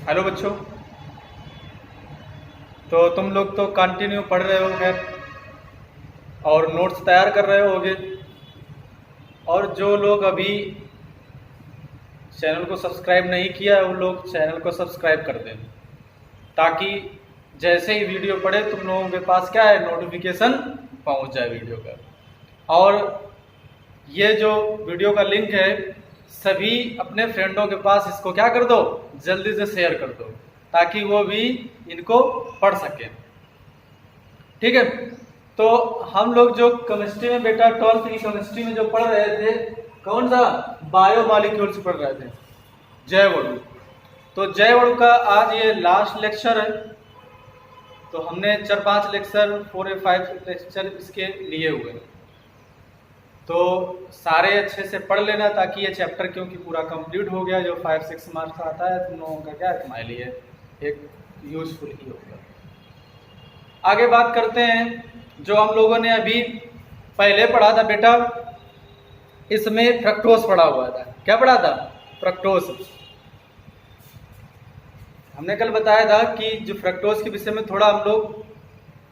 Hello बच्चों। तो तुम लोग तो कंटिन्यू पढ़ रहे होगे और नोट्स तैयार कर रहे होगे। और जो लोग अभी चैनल को सब्सक्राइब नहीं किया है वो लोग चैनल को सब्सक्राइब कर दें, ताकि जैसे ही वीडियो पढ़े तुम लोगों के पास क्या है, नोटिफिकेशन पहुंच जाए वीडियो का। और ये जो वीडियो का लिंक है सभी अपने फ्रेंडों के पास इसको क्या कर दो, जल्दी से शेयर कर दो, ताकि वो भी इनको पढ़ सकें। ठीक है। तो हम लोग जो केमिस्ट्री में बेटा 12th की केमिस्ट्री में जो पढ़ रहे थे, कौन सा बायोमॉलिक्यूल्स पढ़ रहे थे, जैव अणु। तो जैव अणु का आज ये लास्ट लेक्चर है। तो हमने 4-5 लेक्चर 4 या 5 लेक्चर इसके लिए हुए। तो सारे अच्छे से पढ़ लेना, ताकि ये चैप्टर क्योंकि पूरा कंप्लीट हो गया, जो 5-6 मार्क्स आता है तुम लोगों का क्या है, तुम्हारे लिए एक यूजफुल ही होगा। आगे बात करते हैं जो हम लोगों ने अभी पहले पढ़ा था बेटा, इसमें फ्रक्टोज पढ़ा हुआ था। क्या पढ़ा था? फ्रक्टोज। हमने कल बताया था कि जो फ्रक्टोज के विषय में थोड़ा हम लोग,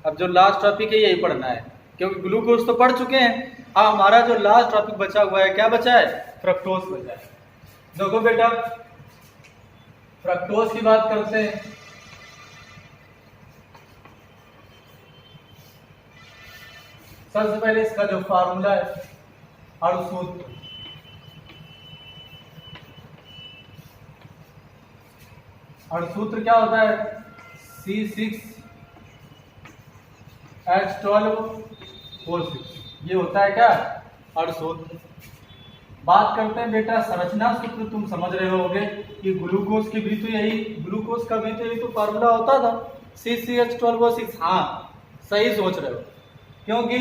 अब जो लास्ट टॉपिक है यही पढ़ना है, क्योंकि ग्लूकोज तो पढ़ चुके हैं। अब हमारा जो लास्ट टॉपिक बचा हुआ है, क्या बचा है? फ्रक्टोज बचा है। देखो बेटा, फ्रक्टोज की बात करते हैं। सबसे पहले इसका जो फार्मूला है, अणुसूत्र। अणुसूत्र क्या होता है? C6H12O6। ये होता है क्या? अणुसूत्र। बात करते हैं बेटा संरचना सूत्र। तुम समझ रहे होगे कि ग्लूकोज की भी तो यही, ग्लूकोज का भी तो यही तो फार्मूला होता था, C6H12O6। हाँ, सही सोच रहे हो, क्योंकि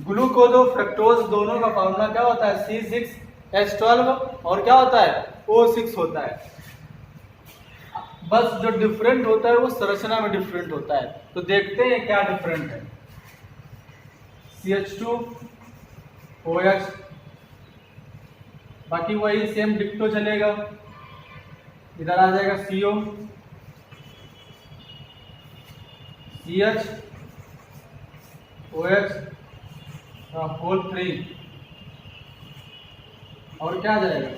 ग्लूकोज और फ्रक्टोज दोनों का फार्मूला क्या होता है? C6H12 और क्या होता है? O6 होता है। बस जो डिफरेंट होता है वो संरचना में डिफरेंट होता है। तो देखते हैं क्या डिफरेंट है। CH2OH, बाकी वही सेम डिक्टो चलेगा। इधर आ जाएगा CO, CH होल 3, और क्या आ जाएगा?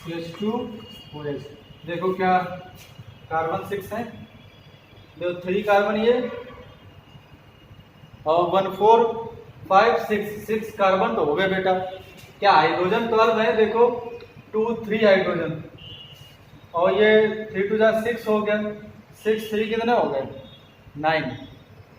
CH2OH। देखो क्या कार्बन 6 है, देखो 3 कार्बन ये, और 1 4 5 6 कार्बन तो हो गए बेटा। क्या हाइड्रोजन 12 है? देखो 2 3 हाइड्रोजन, और ये 3 2 6 हो गया, 6 3 कितने हो गए? 9,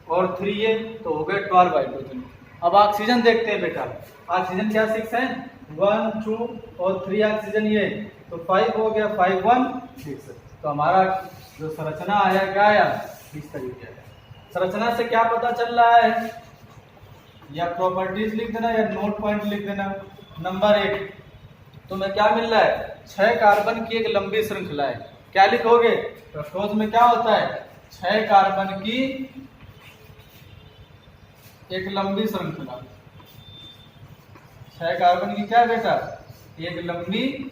और 3 ये तो हो गए 12 हाइड्रोजन। अब ऑक्सीजन देखते हैं बेटा। ऑक्सीजन क्या 6 है? 1 2 और 3 ऑक्सीजन ये, तो 5 हो गया, 5 1 6। तो हमारा जो संरचना आया क्या आया? इस तरीके है। संरचना से क्या पता चल रहा है? या प्रॉपर्टीज लिख देना या नोट पॉइंट लिख देना। नंबर 1, तुम्हें क्या मिल रहा है? 6 कार्बन की एक लंबी श्रृंखला है। क्या लिखोगे? फ्रक्टोज में क्या होता है? 6 कार्बन की एक लंबी श्रृंखला। 6 कार्बन की क्या है बेटा? एक लंबी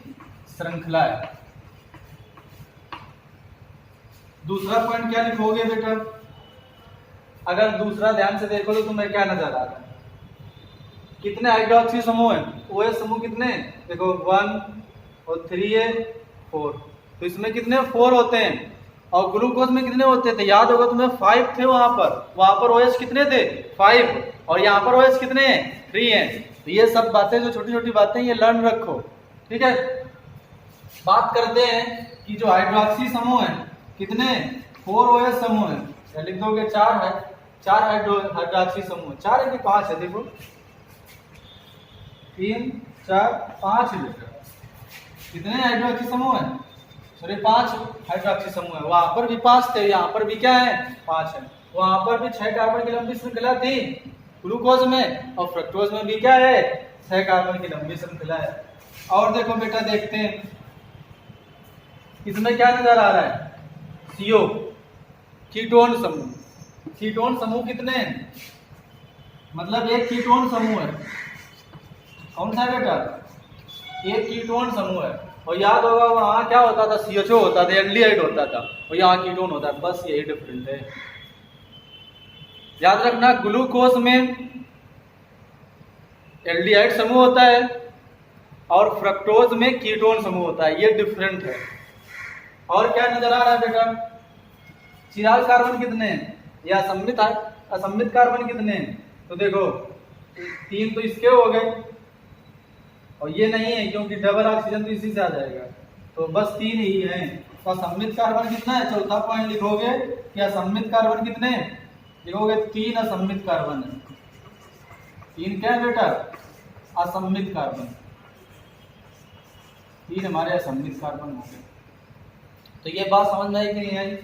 श्रृंखला है। दूसरा पॉइंट क्या लिखोगे बेटा? अगर दूसरा ध्यान से देखो तो तुम्हें क्या नजर आ रहा है? कितने हाइड्रोक्सी समूह है? OH समूह कितने? देखो 1 और 3 है 4, तो इसमें कितने? 4 होते हैं। और ग्लूकोज में कितने होते थे? याद होगा तुम्हें, 5 थे वहां पर OH कितने थे? 5, और यहाँ पर OH कितने हैं? 3 हैं। तो ये सब बातें, जो छोटी छोटी बातें, ये लर्न रखो। ठीक है। बात करते हैं कि जो हाइड्रोक्सी समूह है कितने? 4 OH समूह है। या लिख दोगे 4 है, 4 हाइड्रोक्सी समूह। 4 है कि 5 है? देखो 3 4 5 है बेटा। कितने हाइड्रोक्सी समूह है? सॉरी 5 हाइड्रोक्सी समूह है। वहां पर भी 5 थे, यहाँ पर भी क्या है? 5 है। वहां पर भी 6 कार्बन की लंबी श्रृंखला थी ग्लूकोज में, और फ्रक्टोज में भी क्या है? 6 कार्बन की लंबी श्रृंखला है। और देखो बेटा, देखते हैं इसमें क्या नजर आ रहा है? CO, कीटोन समूह। कीटोन समूह कितने हैं? मतलब एक कीटोन समूह है। कौन सा बेटा? एक कीटोन समूह है। और याद होगा वहाँ क्या होता था, CHO होता था, एल्डिहाइड होता था, और यहाँ कीटोन होता है, बस यही डिफरेंट है। याद रखना ग्लूकोज में एल्डिहाइड समूह होता है और फ्रक्टोज में कीटोन समूह होता है, ये डिफरेंट है। और क्या नजर आ रहा है बेटा, चिराग कार्बन कितने हैं या असम्मित कार्बन कितने हैं? तो देखो 3 तो इसके हो गए, और ये नहीं है क्योंकि डबल ऑक्सीजन तो इसी से आ जाएगा, तो बस 3 ही हैं। तो असम्मित कार्बन कितना है, चौथा पॉइंट लिखोगे कि असम्मित कार्बन कितने लिखोगे, 3 असम्मित कार्बन है। 3 क्या है बेटा, असम्मित कार्बन, 3 हमारे असम्मित कार्बन हो गए। तो ये बात समझ में आई कि नहीं आई?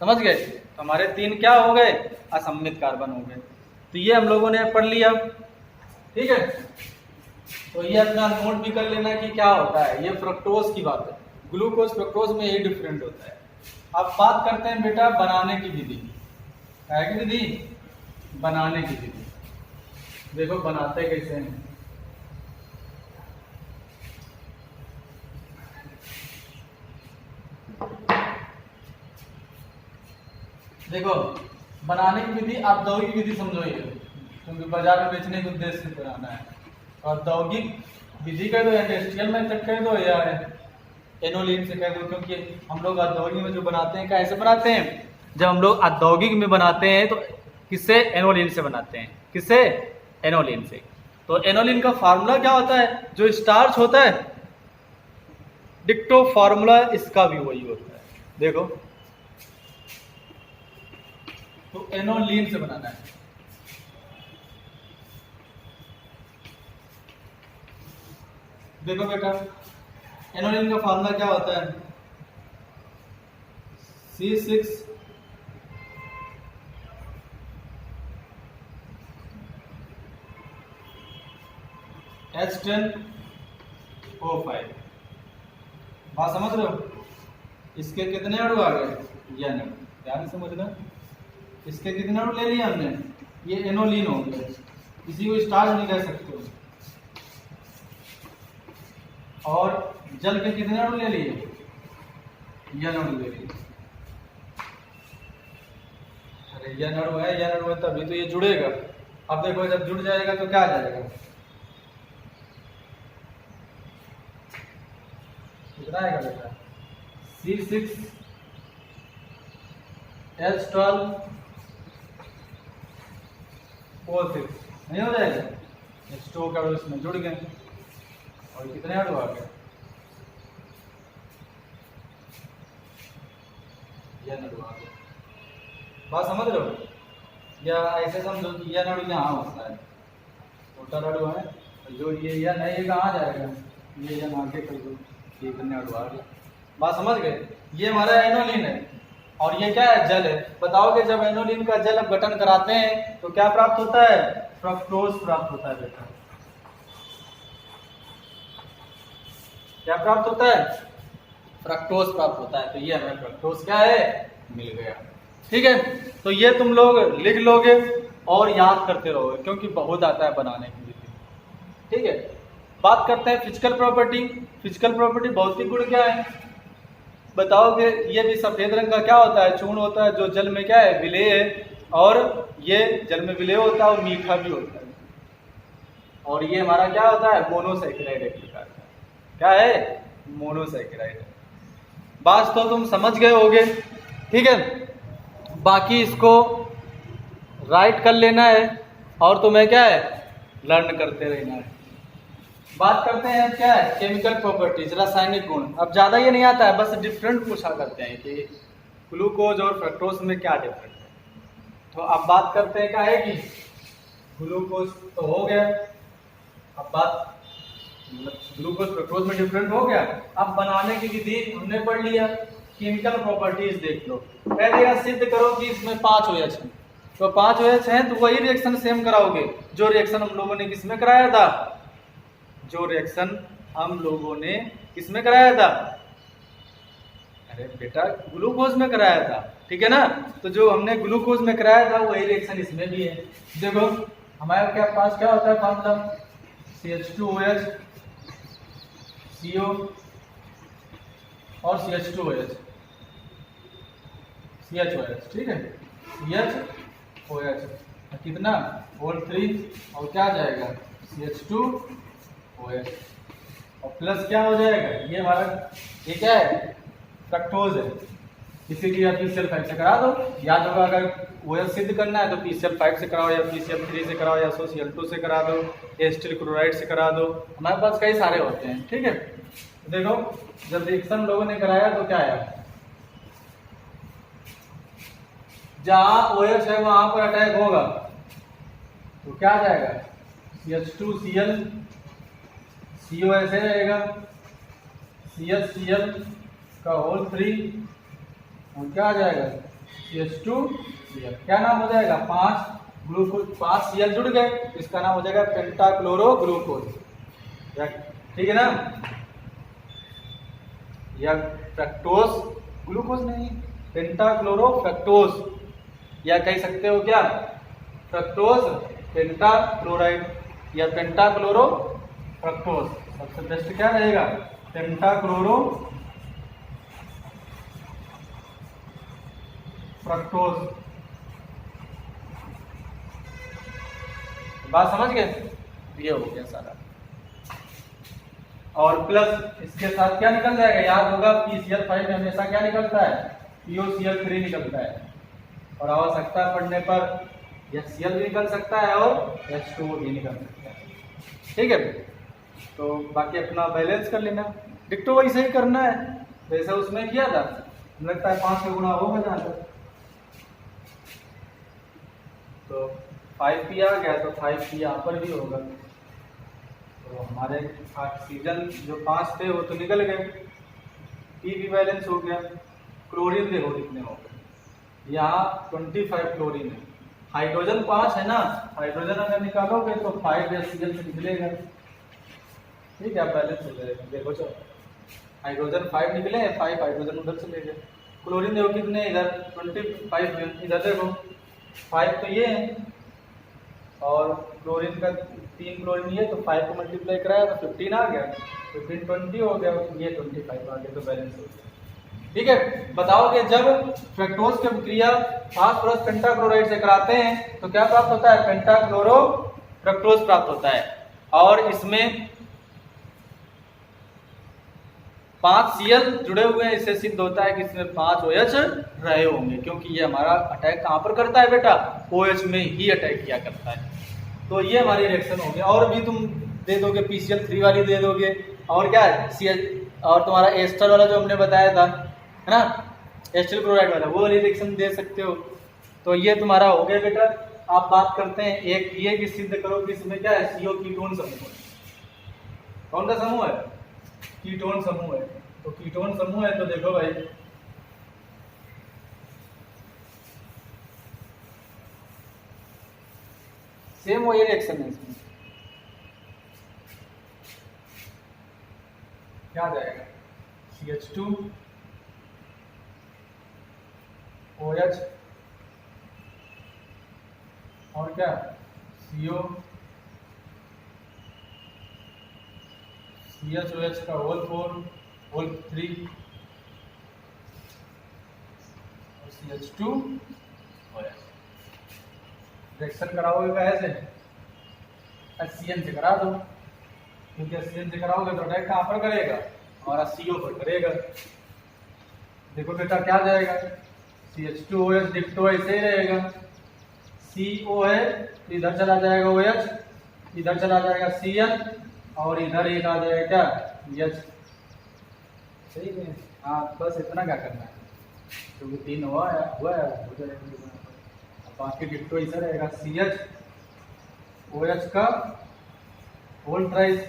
समझ गए? तो हमारे 3 क्या हो गए, असम्मित कार्बन हो गए। तो ये हम लोगों ने पढ़ लिया, ठीक है। तो ये अपना नोट भी कर लेना कि क्या होता है, ये फ्रक्टोज की बात है, ग्लूकोज फ्रक्टोज में यही डिफरेंट होता है। अब बात करते हैं बेटा बनाने की विधि, है कि विधि, बनाने की विधि। देखो बनाते कैसे हैं। देखो बनाने की विधि, औद्योगिक विधि समझो ये, क्योंकि बाजार में बेचने के उद्देश्य से बनाना है। औद्योगिक विधि कह दो, इंडस्ट्रियल मेथड कह दो, या एनोलिन से कह दो, क्योंकि हम लोग औद्योगिक में जो बनाते हैं कैसे बनाते हैं, जब हम लोग औद्योगिक में बनाते हैं तो किससे, एनोलिन से बनाते हैं। किससे, एनोलिन से। तो एनोलिन का फार्मूला क्या होता है, जो स्टार्च होता है, डिक्टो फार्मूला इसका भी वही होता है। देखो तो एनोलिन से बनाना है। देखो बेटा एनोलिन का फार्मूला क्या होता है, C6 H10O5। बात समझ रहे हो? इसके कितने अणु आ गए, ये नहीं, ध्यान से समझना। इसके कितने अणु ले लिए हमने, ये एनोलिन हो गया, इसी को स्टार्च नहीं कह सकते। और जल के कितने अणु ले लिए, ये अणु ले लिए। अरे ये अणु है तभी तो ये जुड़ेगा। अब देखो जब जुड़ जाएगा तो क्या आ जाएगा, कितना आएगा बेटा, C6H12O6 नहीं हो जाएगा, H2O का इसमें जुड़ गए, और कितने अणु आ गए, यह अणु आ गए। बात समझ रहे हो? या ऐसे समझो कि यह अणु यहाँ होता है, टोटल अणु है, जो ये यह नहीं, ये कहाँ जाएगा, ये यह आगे कर दो, ये कितने अणु आ गए। बात समझ गए? ये हमारा एनोलिन है, और ये क्या है, जल है। बताओगे जब एनोलिन का जल गठन कराते हैं तो क्या प्राप्त होता है, फ्रक्टोज प्राप्त होता है बेटा। क्या प्राप्त होता है, फ्रक्टोज प्राप्त होता है। तो ये हमें फ्रक्टोज क्या है, मिल गया। ठीक है, तो ये तुम लोग लिख लोगे और याद करते रहोगे, क्योंकि बहुत आता है बनाने की विधि। ठीक है, बात करते हैं फिजिकल प्रॉपर्टी। फिजिकल प्रॉपर्टी भौतिक गुण क्या है, बताओगे? ये भी सफेद रंग का क्या होता है, चूर्ण होता है, जो जल में क्या है, विलेय है, और ये जल में विलेय होता है और मीठा भी होता है। और ये हमारा क्या होता है, मोनोसैकेराइड एक प्रकार का। क्या है, मोनोसैकेराइड। बात तो तुम समझ गए होगे। ठीक है, बाकी इसको राइट कर लेना है और तुम्हें क्या है, लर्न करते रहना है। बात करते हैं क्या है, केमिकल प्रॉपर्टीज, रासायनिक गुण। अब ज्यादा ये नहीं आता है, बस डिफरेंट पूछा करते हैं कि ग्लूकोज और फ्रक्टोज में क्या डिफरेंट है। तो अब बात करते हैं क्या है कि ग्लूकोज तो हो गया, अब बात ग्लूकोज फ्रक्टोज में डिफरेंट हो गया। अब बनाने की विधि हमने पढ़ लिया। केमिकल प्रॉपर्टीज देख लो, पहले यह सिद्ध करो कि इसमें 5 OH हैं। तो 5 OH हैं तो वही रिएक्शन सेम कराओगे जो रिएक्शन हम लोगों ने किसमें कराया था, जो रिएक्शन हम लोगों ने किसमें कराया था, अरे बेटा ग्लूकोज में कराया था। ठीक है ना, तो जो हमने ग्लूकोज में कराया था वही रिएक्शन इसमें भी है। देखो हमारे क्या पास क्या होता है फार्मूला, CH2OH CO और CH2OH, CHOH, ठीक है, CHOH कितना होल 3 और क्या आ जाएगा CH2OH और प्लस क्या हो जाएगा, ये हमारा ये क्या है फ्रक्टोज है, इसीलिए आप PCl5 से करा दो। याद होगा अगर OH सिद्ध करना है तो PCl5 से कराओ या PCl3 से कराओ या SOCl2 से करा दो, एसिटिल क्लोराइड से करा दो, हमारे पास कई सारे होते हैं, ठीक है। देखो जब रिएक्शन लोगों ने कराया तो क्या आया, जहां OH है वहां पर अटैक होगा तो क्या आ जाएगा CH2Cl, CO ऐसे रहेगा, CHCl का होल 3 और क्या आ जाएगा CH2Cl, क्या नाम हो जाएगा 5 ग्लूकोज, 5 Cl जुड़ गए, इसका नाम हो जाएगा पेंटाक्लोरोग्लूकोज, ठीक है ना, या फ्रक्टोज ग्लूकोज नहीं, पेंटाक्लोरोफ्रक्टोज, या कह सकते हो क्या फ्रक्टोज पेंटाक्लोराइड या पेंटाक्लोरोफ्रक्टोज, सबसे बेस्ट क्या रहेगा पेंटाक्लोरोफ्रक्टोज। बात समझ गए, ये हो गया सारा। और प्लस इसके साथ क्या निकल जाएगा, याद होगा PCl5 में हमेशा क्या निकलता है POCl3 निकलता है, और आवश्यकता पड़ने पर HCl भी निकल सकता है और H2O भी निकल सकता है, ठीक है। तो बाकी अपना बैलेंस कर लेना, डिक्टो वैसे ही करना है जैसे उसमें किया था, लगता है 5 का गुणा होगा जहाँ तक, तो 5P आ गया तो 5P यहाँ पर भी होगा, तो हमारे ऑक्सीजन जो 5 थे वो तो निकल गए, P भी बैलेंस हो गया। क्लोरीन देखो कितने हो गए, यहाँ 25 क्लोरीन है, हाइड्रोजन 5 है ना, हाइड्रोजन अगर निकालोगे तो 5 HCl से निकलेगा, ठीक है, बैलेंस हो जाएगा। देखो चलो हाइड्रोजन 5 निकले, 5 हाइड्रोजन उधर चले गए, क्लोरीन देखो कितने इधर 25 है, इधर देखो 5 तो ये है और क्लोरीन का 3 क्लोरीन ये, तो 5 को मल्टीप्लाई कराया तो 15 आ गया, 15 20 हो गया, ये 25 आ गया, तो बैलेंस हो गया, ठीक है। बताओगे जब फ्रक्टोज की क्रिया फास्फोरस पेंटाक्लोराइड से कराते हैं तो क्या प्राप्त होता है, पेंटाक्लोरोफ्रक्टोज प्राप्त होता है, और इसमें 5 Cl जुड़े हुए हैं, इससे सिद्ध होता है कि इसमें 5 OH रहे होंगे, क्योंकि ये हमारा अटैक कहाँ पर करता है बेटा, OH में ही अटैक किया करता है। तो ये हमारी रिएक्शन होगी, और भी तुम दे दोगे PCl3 वाली दे दोगे, और क्या है और तुम्हारा एस्टर वाला जो हमने बताया था है ना, एस्टिल क्लोराइड वाला, वो वाली रिएक्शन दे सकते हो। तो ये तुम्हारा हो गया बेटा। आप बात करते हैं एक ये कि सिद्ध करो कि इसमें क्या है, CO कीटोन समूह है। कौन सा समूह है, कीटोन समूह है। तो कीटोन समूह है तो देखो भाई सेम वही रिएक्शन है, इसमें क्या आ जाएगा CH2OH और क्या CO CHOH का होल 4 होल 3 और CH2OH। रिएक्शन कराओगे कैसे, HCN से करा दो, क्योंकि HCN से कराओगे तो अटैक कहाँ पर करेगा, हमारा CO पर करेगा। देखो बेटा क्या जाएगा, CH2OH डिक्टो ऐसे ही रहेगा, CO है इधर चला जाएगा OH, इधर चला जाएगा Cl और इधर एक आ जाएगा क्या H, सही है। हाँ बस इतना क्या करना है, क्योंकि 3 हुआ है हो जाएगा, बाकी डिक्टो ऐसा रहेगा CHOH का होल ट्राइस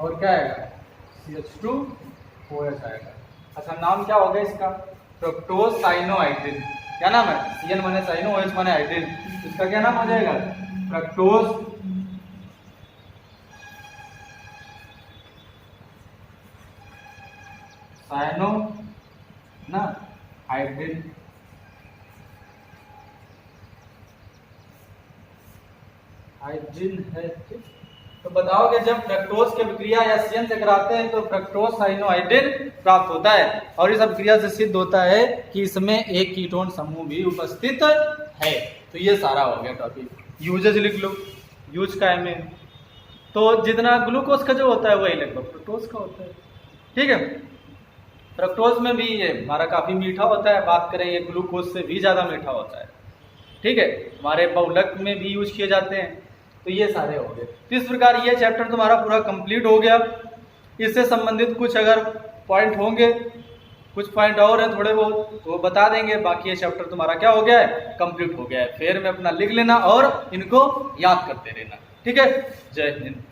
और क्या आएगा CH2OH आएगा। अच्छा नाम क्या होगा इसका, फ्रक्टोज साइनोहाइड्रिन। क्या नाम है, CN माने साइनो, OH माने हाइड्रिन, इसका क्या नाम हो जाएगा फ्रक्टोज साइनो ना हाइड्रिन। हाइड्रिन है, ठीक। तो बताओगे जब फ्रक्टोज की अभिक्रिया एससीएन से कराते हैं तो फ्रक्टोज साइनोहाइड्रिन प्राप्त होता है और इस अभिक्रिया से सिद्ध होता है कि इसमें एक कीटोन समूह भी उपस्थित है। तो ये सारा हो गया टॉपिक। यूजेज लिख लो, यूज का है तो जितना ग्लूकोज का जो होता है वही लगभग फ्रक्टोज का होता है। ठीक है, फ्रक्टोज में भी ये हमारा काफ़ी मीठा होता है, बात करें ये ग्लूकोज से भी ज़्यादा मीठा होता है। ठीक है, हमारे बहुलक में भी यूज किए जाते हैं। तो ये सारे हो गए। तो इस प्रकार ये चैप्टर तुम्हारा पूरा कंप्लीट हो गया। इससे संबंधित कुछ अगर पॉइंट होंगे, कुछ पॉइंट और हैं थोड़े बहुत, तो बता देंगे। बाकी ये चैप्टर तुम्हारा क्या हो गया है, कंप्लीट हो गया है। फिर में अपना लिख लेना और इनको याद करते रहना। ठीक है, जय हिंद।